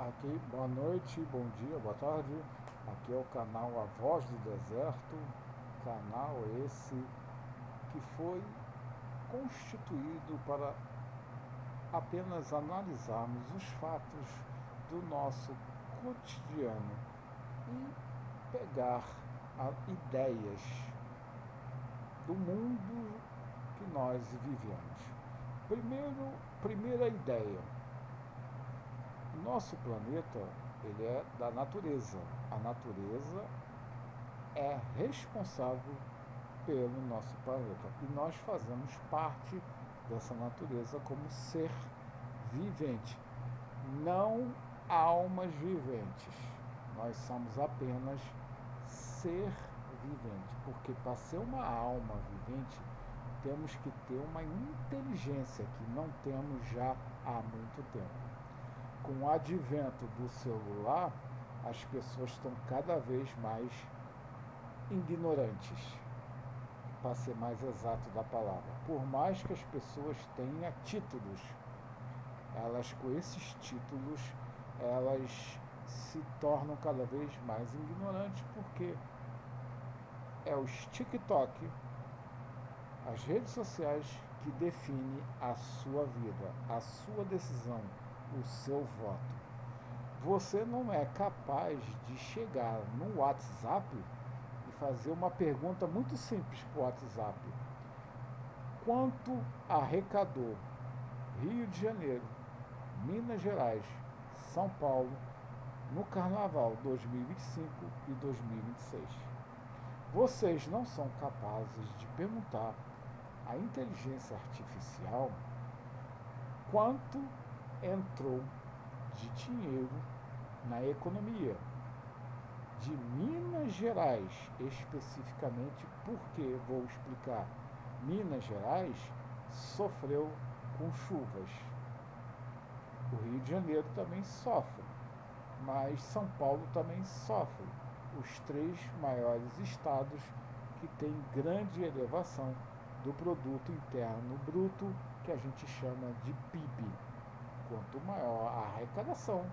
Aqui, boa noite, bom dia, boa tarde. Aqui é o canal A Voz do Deserto, canal esse que foi constituído para apenas analisarmos os fatos do nosso cotidiano e pegar ideias do mundo que nós vivemos. Primeira ideia. Nosso planeta, ele é da natureza. A natureza é responsável pelo nosso planeta. E nós fazemos parte dessa natureza como ser vivente. Não almas viventes. Nós somos apenas ser vivente. Porque para ser uma alma vivente, temos que ter uma inteligência que não temos já há muito tempo. Com o advento do celular, as pessoas estão cada vez mais ignorantes, para ser mais exato da palavra. Por mais que as pessoas tenham títulos, elas com esses títulos, elas se tornam cada vez mais ignorantes, porque é os TikTok, as redes sociais que definem a sua vida, a sua decisão, o seu voto. Você não é capaz de chegar no WhatsApp e fazer uma pergunta muito simples para o WhatsApp. Quanto arrecadou Rio de Janeiro, Minas Gerais, São Paulo no Carnaval 2025 e 2026? Vocês não são capazes de perguntar à inteligência artificial quanto entrou de dinheiro na economia de Minas Gerais, especificamente, porque vou explicar. Minas Gerais sofreu com chuvas. O Rio de Janeiro também sofre, mas São Paulo também sofre. Os três maiores estados que têm grande elevação do produto interno bruto, que a gente chama de PIB. Quanto maior a arrecadação,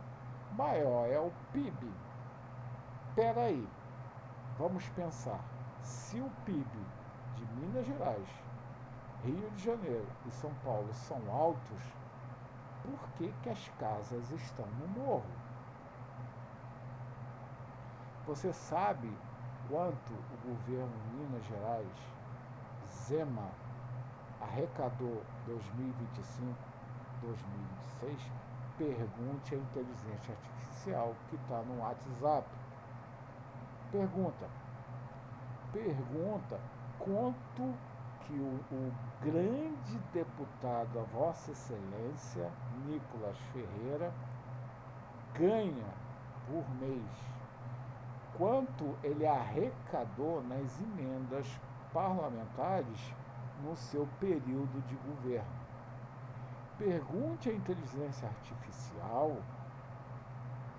maior é o PIB. Espera aí, vamos pensar. Se o PIB de Minas Gerais, Rio de Janeiro e São Paulo são altos, por que as casas estão no morro? Você sabe quanto o governo de Minas Gerais, Zema, arrecadou 2025, 2026? Pergunte à inteligência artificial que está no WhatsApp. Pergunta quanto que o grande deputado, a Vossa Excelência, Nicolas Ferreira, ganha por mês. Quanto ele arrecadou nas emendas parlamentares no seu período de governo. Pergunte à inteligência artificial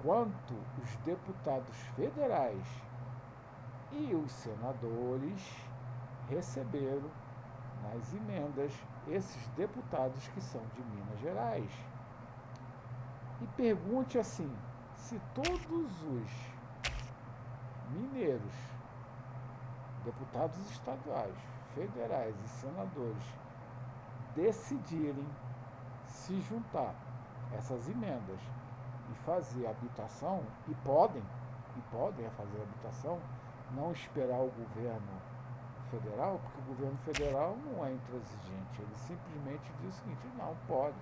quanto os deputados federais e os senadores receberam nas emendas, esses deputados que são de Minas Gerais. E pergunte assim, se todos os mineiros, deputados estaduais, federais e senadores decidirem se juntar essas emendas e fazer habitação, e podem fazer habitação, não esperar o governo federal, porque o governo federal não é intransigente, ele simplesmente diz o seguinte, não, pode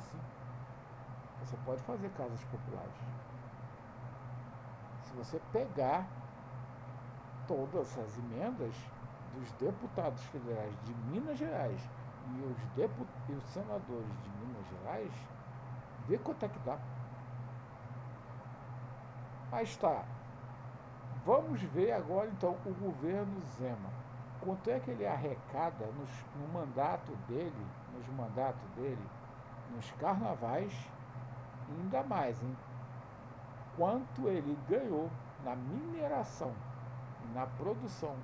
sim, você pode fazer casas populares. Se você pegar todas as emendas dos deputados federais de Minas Gerais e os senadores de Minas Gerais, vê quanto é que dá. Mas tá, vamos ver agora então o governo Zema. Quanto é que ele arrecada no mandato dele, nos carnavais, e ainda mais, hein? Quanto ele ganhou na mineração e na produção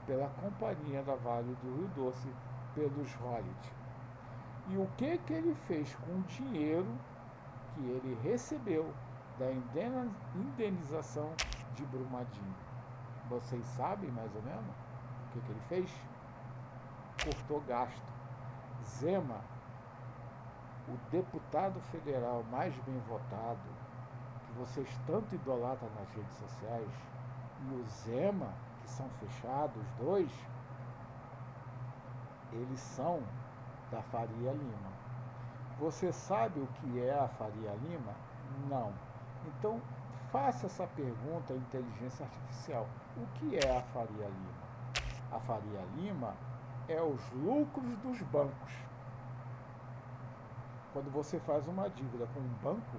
pela Companhia da Vale do Rio Doce, pelos royalties. E o que ele fez com o dinheiro que ele recebeu da indenização de Brumadinho. Vocês sabem mais ou menos o que ele fez? Cortou gasto. Zema, o deputado federal mais bem votado, que vocês tanto idolatram nas redes sociais, e o Zema, que são fechados, os dois, eles são da Faria Lima. Você sabe o que é a Faria Lima? Não. Então, faça essa pergunta à inteligência artificial. O que é a Faria Lima? A Faria Lima é os lucros dos bancos. Quando você faz uma dívida com um banco,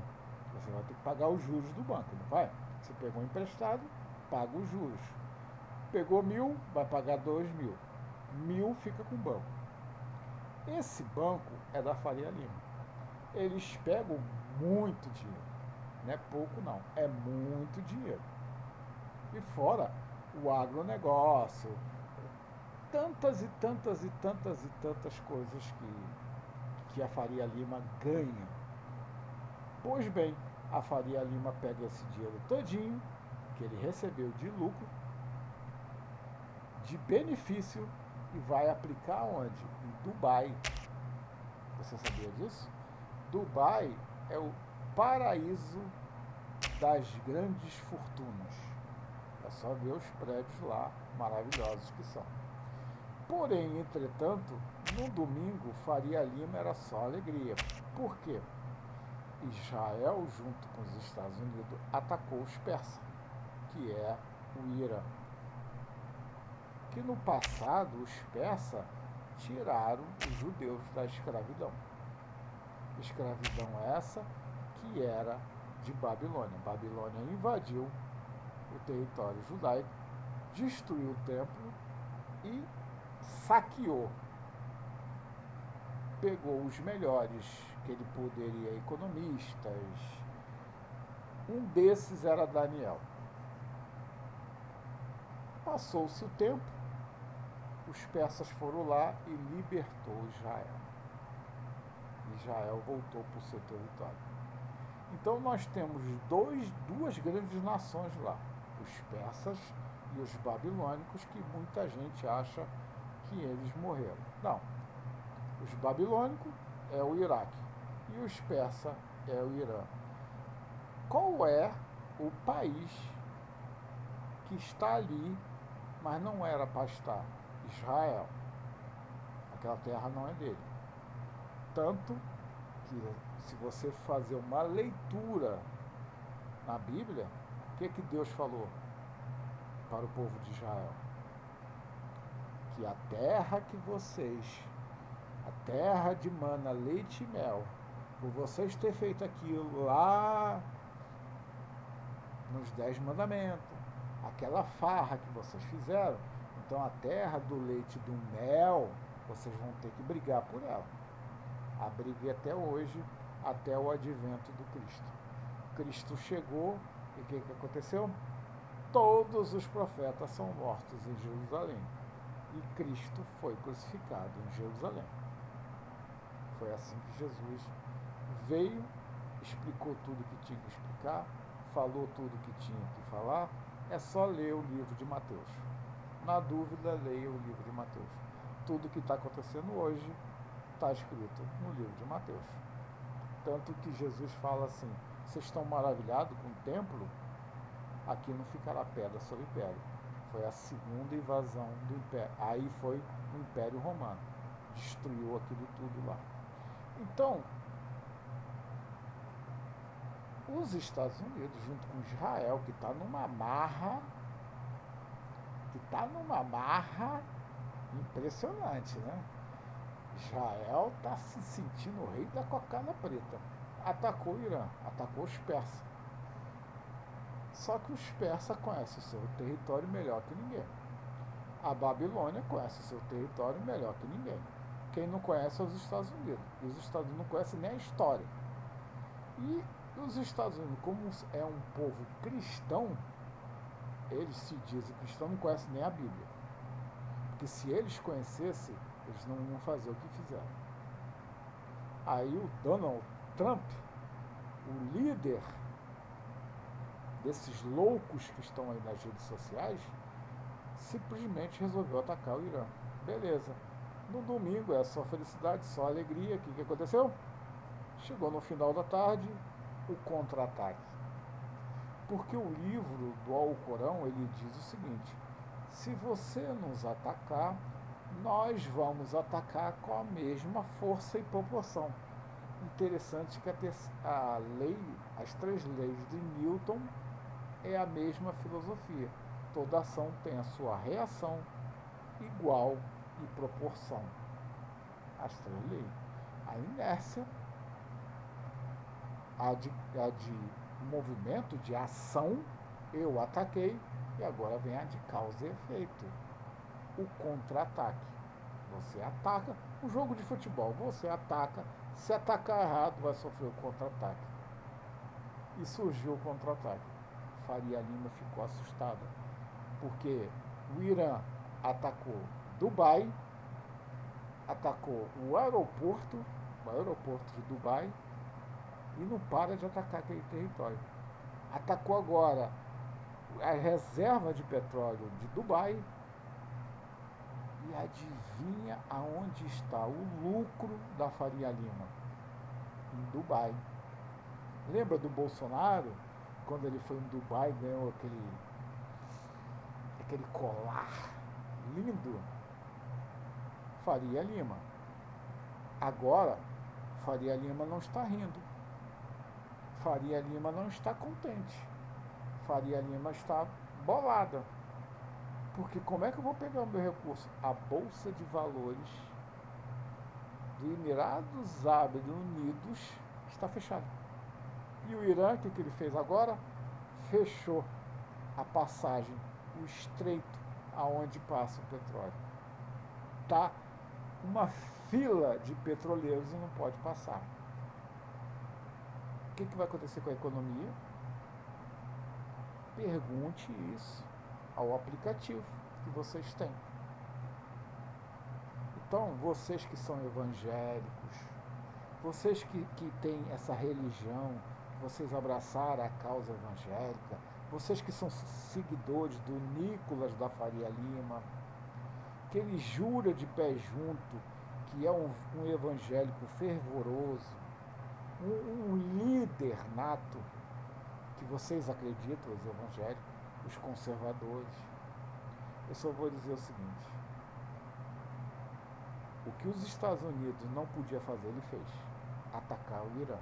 você vai ter que pagar os juros do banco, não vai? Você pegou um emprestado, paga os juros. Pegou 1.000, vai pagar 2.000. 1.000 fica com o banco. Esse banco é da Faria Lima. Eles pegam muito dinheiro. Não é pouco não, é muito dinheiro. E fora o agronegócio, tantas e tantas e tantas e tantas coisas que a Faria Lima ganha. Pois bem, a Faria Lima pega esse dinheiro todinho que ele recebeu de lucro, de benefício, e vai aplicar onde? Em Dubai. Você sabia disso? Dubai é o paraíso das grandes fortunas. É só ver os prédios lá maravilhosos que são. Porém, entretanto, no domingo, Faria Lima era só alegria. Por quê? Israel, junto com os Estados Unidos, atacou os persas, que é o Irã. Que no passado, os persas tiraram os judeus da escravidão. Escravidão essa que era de Babilônia. Babilônia invadiu o território judaico, destruiu o templo e saqueou. Pegou os melhores que ele poderia, economistas. Um desses era Daniel. Passou-se o tempo, os persas foram lá e libertou Israel. Israel voltou para o seu território. Então nós temos duas grandes nações lá, os persas e os babilônicos, que muita gente acha que eles morreram. Não, os babilônicos é o Iraque e os persas é o Irã. Qual é o país que está ali, mas não era para estar? Israel. Aquela terra não é dele. Tanto que, se você fazer uma leitura na Bíblia, o que Deus falou para o povo de Israel? Que a terra que vocês, a terra de mana, leite e mel, por vocês ter feito aquilo lá nos 10 mandamentos, aquela farra que vocês fizeram, então a terra do leite e do mel, vocês vão ter que brigar por ela. A briga é até hoje, até o advento do Cristo. Cristo chegou e o que aconteceu? Todos os profetas são mortos em Jerusalém. E Cristo foi crucificado em Jerusalém. Foi assim que Jesus veio, explicou tudo que tinha que explicar, falou tudo que tinha que falar. É só ler o livro de Mateus. Na dúvida, leia o livro de Mateus. Tudo que está acontecendo hoje está escrito no livro de Mateus. Tanto que Jesus fala assim: vocês estão maravilhados com o templo? Aqui não ficará pedra sobre pedra. Foi a segunda invasão do Império. Aí foi o Império Romano. Destruiu aquilo tudo lá. Então, os Estados Unidos, junto com Israel, que está numa marra impressionante, né? Israel está se sentindo o rei da cocada preta. Atacou o Irã, atacou os persas. Só que os persas conhecem o seu território melhor que ninguém. A Babilônia conhece o seu território melhor que ninguém. Quem não conhece é os Estados Unidos. E os Estados Unidos não conhecem nem a história. E os Estados Unidos, como é um povo cristão, eles se dizem cristãos, não conhecem nem a Bíblia. Porque se eles conhecessem, eles não iam fazer o que fizeram. Aí o Donald Trump o líder desses loucos que estão aí nas redes sociais simplesmente resolveu atacar o Irã. Beleza. No domingo é só felicidade, só alegria. O que aconteceu? Chegou no final da tarde o contra-ataque. Porque o livro do Alcorão, ele diz o seguinte: se você nos atacar, nós vamos atacar com a mesma força e proporção. Interessante que as 3 leis de Newton é a mesma filosofia. Toda ação tem a sua reação igual e proporção. As 3 leis. A inércia, a de movimento, de ação, eu ataquei, e agora vem a de causa e efeito. O contra-ataque. Você ataca, um jogo de futebol, você ataca, se atacar errado vai sofrer o contra-ataque. E surgiu o contra-ataque. Faria Lima ficou assustada, porque o Irã atacou Dubai, atacou o aeroporto de Dubai, e não para de atacar aquele território. Atacou agora a reserva de petróleo de Dubai, e adivinha aonde está o lucro da Faria Lima? Em Dubai. Lembra do Bolsonaro, quando ele foi em Dubai e ganhou aquele colar lindo? Faria Lima. Agora, Faria Lima não está rindo. Faria Lima não está contente. Faria Lima está bolada. Porque como é que eu vou pegar o meu recurso? A Bolsa de Valores do Emirados Árabes Unidos está fechada. E o Irã, o que ele fez agora? Fechou a passagem, o estreito aonde passa o petróleo. Tá uma fila de petroleiros e não pode passar. O que vai acontecer com a economia? Pergunte isso ao aplicativo que vocês têm. Então, vocês que são evangélicos, vocês que têm essa religião, vocês abraçaram a causa evangélica, vocês que são seguidores do Nicolas da Faria Lima, que ele jura de pé junto que é um evangélico fervoroso, um líder nato, que vocês acreditam, os evangélicos, os conservadores. Eu só vou dizer o seguinte: o que os Estados Unidos não podia fazer, ele fez: atacar o Irã.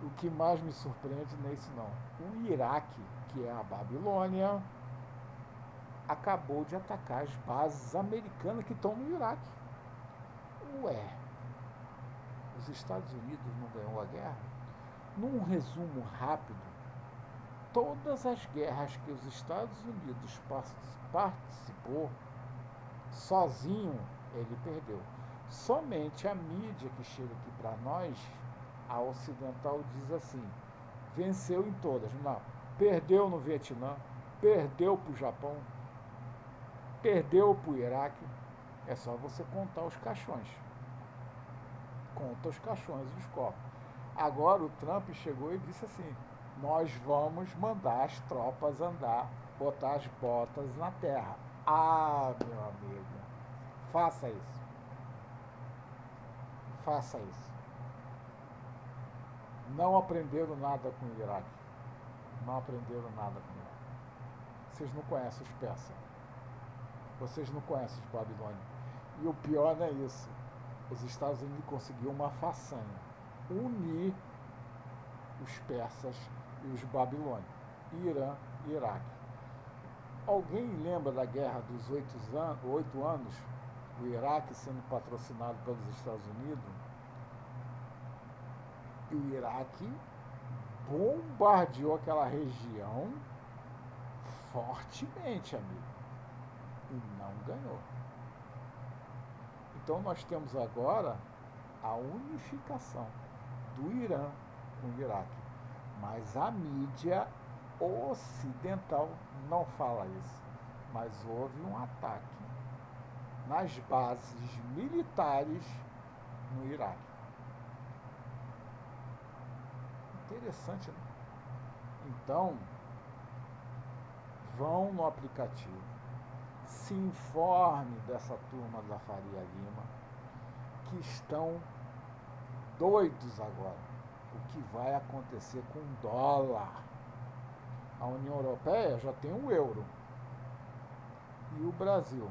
O que mais me surpreende não é isso não. O Iraque, que é a Babilônia, acabou de atacar as bases americanas que estão no Iraque. Ué, os Estados Unidos não ganhou a guerra? Num resumo rápido, todas as guerras que os Estados Unidos participou, sozinho ele perdeu. Somente a mídia que chega aqui para nós, a ocidental, diz assim: venceu em todas. Não, perdeu no Vietnã, perdeu para o Japão, perdeu para o Iraque. É só você contar os caixões. Conta os caixões e os copos. Agora o Trump chegou e disse assim: nós vamos mandar as tropas andar, botar as botas na terra. Ah, meu amigo, faça isso. Faça isso. Não aprenderam nada com o Iraque. Não aprenderam nada com o Iraque. Vocês não conhecem os persas. Vocês não conhecem os babilônios. E o pior não é isso. Os Estados Unidos conseguiu uma façanha: unir os persas e os babilônios, Irã e Iraque. Alguém lembra da guerra dos 8 anos, o Iraque sendo patrocinado pelos Estados Unidos? E o Iraque bombardeou aquela região fortemente, amigo, e não ganhou. Então nós temos agora a unificação do Irã com o Iraque. Mas a mídia ocidental não fala isso. Mas houve um ataque nas bases militares no Iraque. Interessante, né? Então, vão no aplicativo, se informe dessa turma da Faria Lima, que estão doidos agora. O que vai acontecer com o dólar? A União Europeia já tem o euro. E o Brasil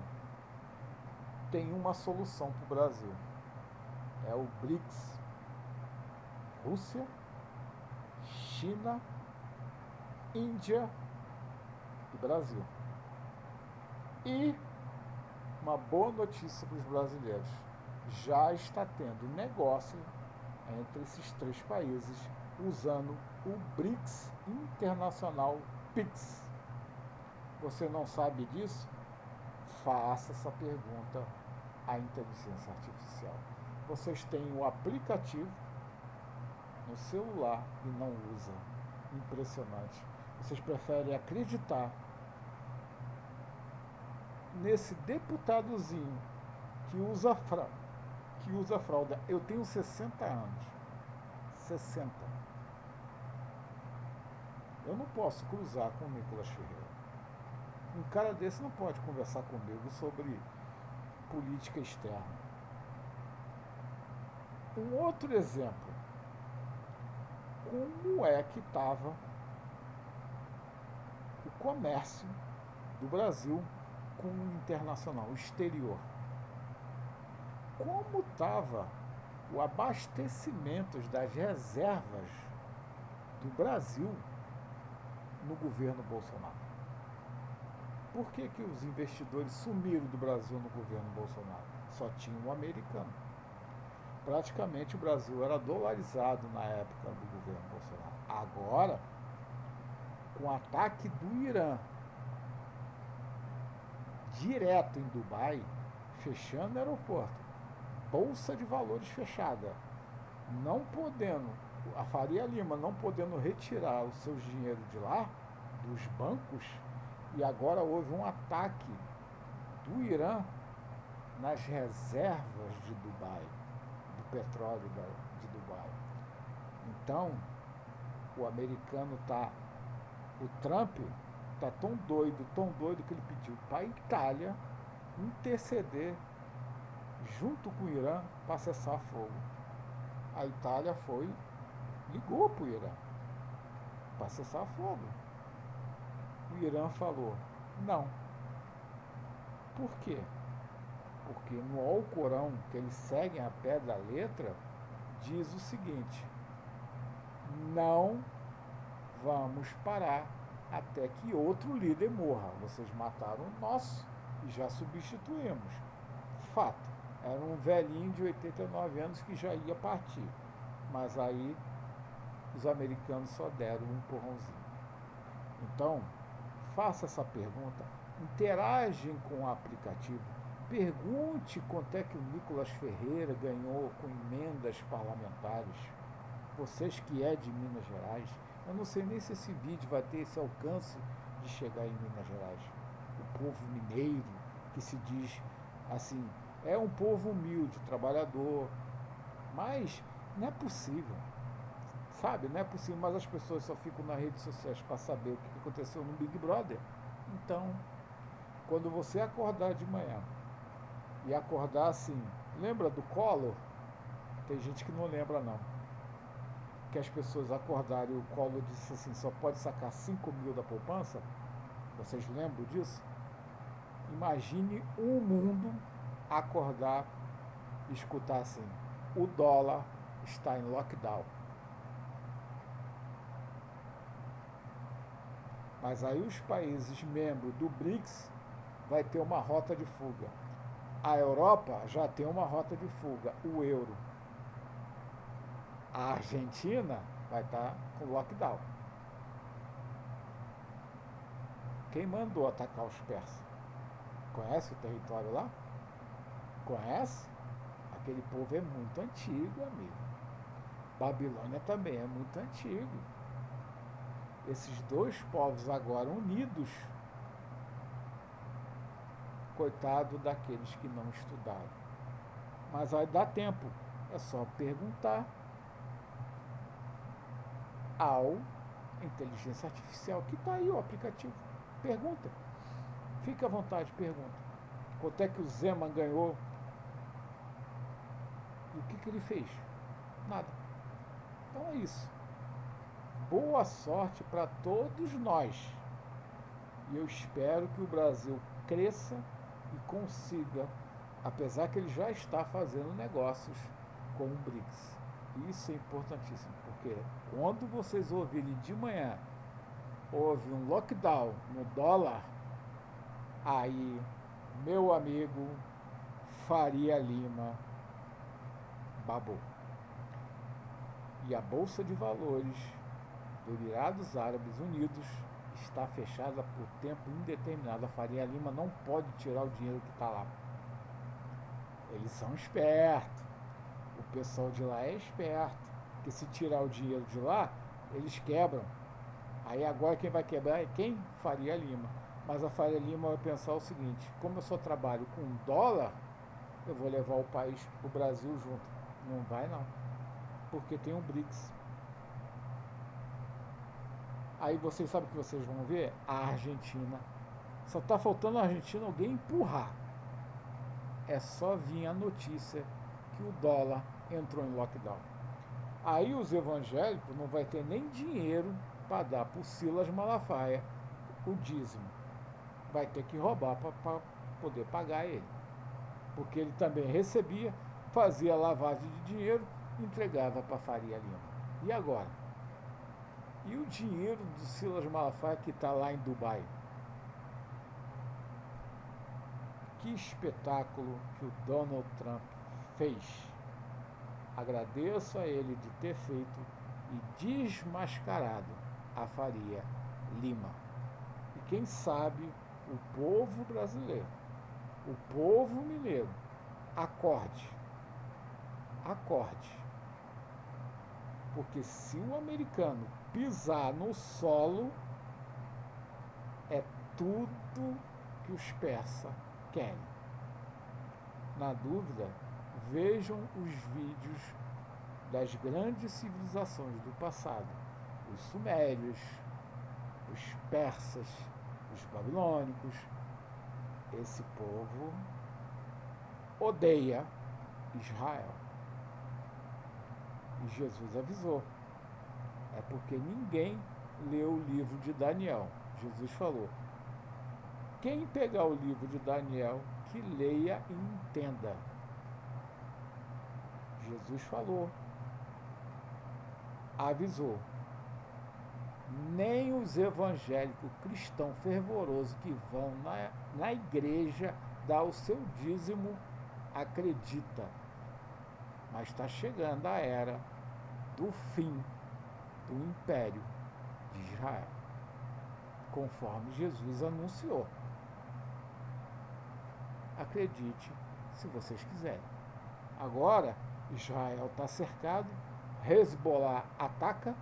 tem uma solução para o Brasil. É o BRICS. Rússia, China, Índia e Brasil. E uma boa notícia para os brasileiros. Já está tendo negócio entre esses três países usando o BRICS Internacional PIX. Você não sabe disso? Faça essa pergunta à inteligência artificial. Vocês têm o aplicativo no celular e não usam. Impressionante. Vocês preferem acreditar nesse deputadozinho que usa fralda. Eu tenho 60 anos. 60. Eu não posso cruzar com o Nicolas Ferreira. Um cara desse não pode conversar comigo sobre política externa. Um outro exemplo. Como é que estava o comércio do Brasil com o internacional, o exterior? Como estava o abastecimento das reservas do Brasil no governo Bolsonaro? Por que os investidores sumiram do Brasil no governo Bolsonaro? Só tinha um americano. Praticamente o Brasil era dolarizado na época do governo Bolsonaro. Agora, com o ataque do Irã direto em Dubai, fechando o aeroporto, bolsa de valores fechada, não podendo, a Faria Lima não podendo retirar os seus dinheiros de lá, dos bancos, e agora houve um ataque do Irã nas reservas de Dubai, do petróleo de Dubai. Então, o americano o Trump está tão doido que ele pediu para a Itália interceder junto com o Irã para cessar fogo. A Itália ligou para o Irã para cessar fogo. O Irã falou, não. Por quê? Porque no Alcorão, que eles seguem a pé da letra, diz o seguinte: não vamos parar até que outro líder morra. Vocês mataram o nosso e já substituímos. Fato. Era um velhinho de 89 anos que já ia partir. Mas aí os americanos só deram um empurrãozinho. Então, faça essa pergunta, interagem com o aplicativo, pergunte quanto é que o Nicolas Ferreira ganhou com emendas parlamentares. Vocês que é de Minas Gerais, eu não sei nem se esse vídeo vai ter esse alcance de chegar em Minas Gerais. O povo mineiro, que se diz assim, é um povo humilde, trabalhador, mas não é possível. Sabe, não é possível, mas as pessoas só ficam nas redes sociais para saber o que aconteceu no Big Brother. Então, quando você acordar de manhã e acordar assim, lembra do Collor? Tem gente que não lembra não. Que as pessoas acordaram e o Collor disse assim, só pode sacar 5 mil da poupança? Vocês lembram disso? Imagine um mundo acordar e escutar assim, o dólar está em lockdown. Mas aí os países membros do BRICS vai ter uma rota de fuga. A Europa já tem uma rota de fuga, o euro. A Argentina vai estar com lockdown. Quem mandou atacar os persas? Conhece o território lá? Conhece? Aquele povo é muito antigo, amigo. Babilônia também é muito antigo. Esses dois povos agora unidos, coitado daqueles que não estudaram. Mas vai dar tempo, é só perguntar. ao inteligência artificial, que está aí o aplicativo. Pergunta. Fica à vontade, pergunta. Quanto é que o Zeman ganhou? E o que ele fez? Nada. Então é isso. Boa sorte para todos nós. E eu espero que o Brasil cresça e consiga, apesar que ele já está fazendo negócios com o BRICS. Isso é importantíssimo, porque quando vocês ouvirem de manhã, houve um lockdown no dólar, aí, meu amigo Faria Lima babou. E a Bolsa de Valores do Emirados Árabes Unidos está fechada por tempo indeterminado. A Faria Lima não pode tirar o dinheiro que está lá. Eles são espertos. O pessoal de lá é esperto. Porque se tirar o dinheiro de lá, eles quebram. Aí agora quem vai quebrar é quem? Faria Lima. Mas a Faria Lima vai pensar o seguinte: como eu só trabalho com dólar, eu vou levar o país, o Brasil junto. Não vai não. Porque tem um BRICS. Aí vocês sabem o que vocês vão ver? A Argentina. Só está faltando a Argentina alguém empurrar. É só vir a notícia que o dólar entrou em lockdown. Aí os evangélicos não vai ter nem dinheiro para dar para o Silas Malafaia o dízimo. Vai ter que roubar para poder pagar ele. Porque ele também recebia, fazia lavagem de dinheiro e entregava para Faria Lima. E agora? E o dinheiro do Silas Malafaia que está lá em Dubai? Que espetáculo que o Donald Trump fez. Agradeço a ele de ter feito e desmascarado a Faria Lima. E quem sabe o povo brasileiro, o povo mineiro, acorde. Acorde. Porque se o americano pisar no solo, é tudo que os persas querem. Na dúvida, vejam os vídeos das grandes civilizações do passado. Os sumérios, os persas, os babilônicos. Esse povo odeia Israel. E Jesus avisou. É porque ninguém leu o livro de Daniel. Jesus falou: quem pegar o livro de Daniel, que leia e entenda. Jesus falou, avisou. Nem os evangélicos cristãos fervorosos que vão na igreja dar o seu dízimo acredita. Mas está chegando a era do fim do Império de Israel, conforme Jesus anunciou. Acredite se vocês quiserem. Agora, Israel está cercado, Hezbollah ataca.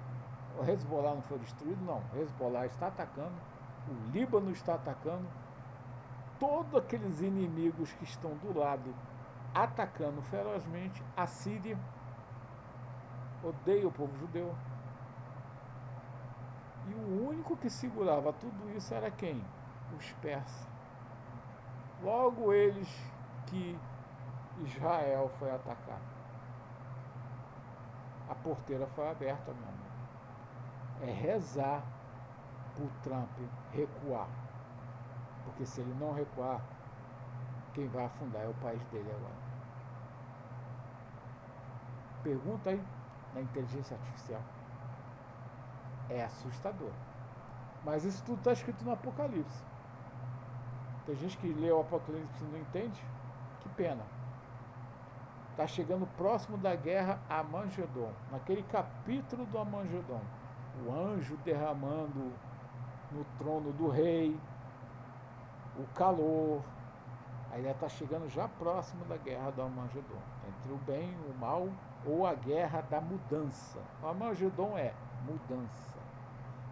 O Hezbollah não foi destruído, não. O Hezbollah está atacando, o Líbano está atacando, todos aqueles inimigos que estão do lado atacando ferozmente. A Síria odeia o povo judeu. E o único que segurava tudo isso era quem? Os persas. Logo eles que Israel foi atacar. A porteira foi aberta, meu amigo. É rezar para o Trump recuar. Porque se ele não recuar, quem vai afundar é o país dele agora. Pergunta aí na inteligência artificial. É assustador. Mas isso tudo está escrito no Apocalipse. Tem gente que lê o Apocalipse e não entende. Que pena. Está chegando próximo da guerra Armagedon. Naquele capítulo do Armagedon. O anjo derramando no trono do rei. O calor. Aí está chegando já próximo da guerra do Armagedon. Entre o bem e o mal, ou a guerra da mudança. O Armagedon é mudança.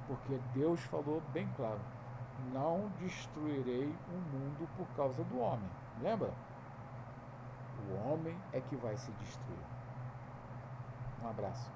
Porque Deus falou bem claro: não destruirei o mundo por causa do homem. Lembra? O homem é que vai se destruir. Um abraço.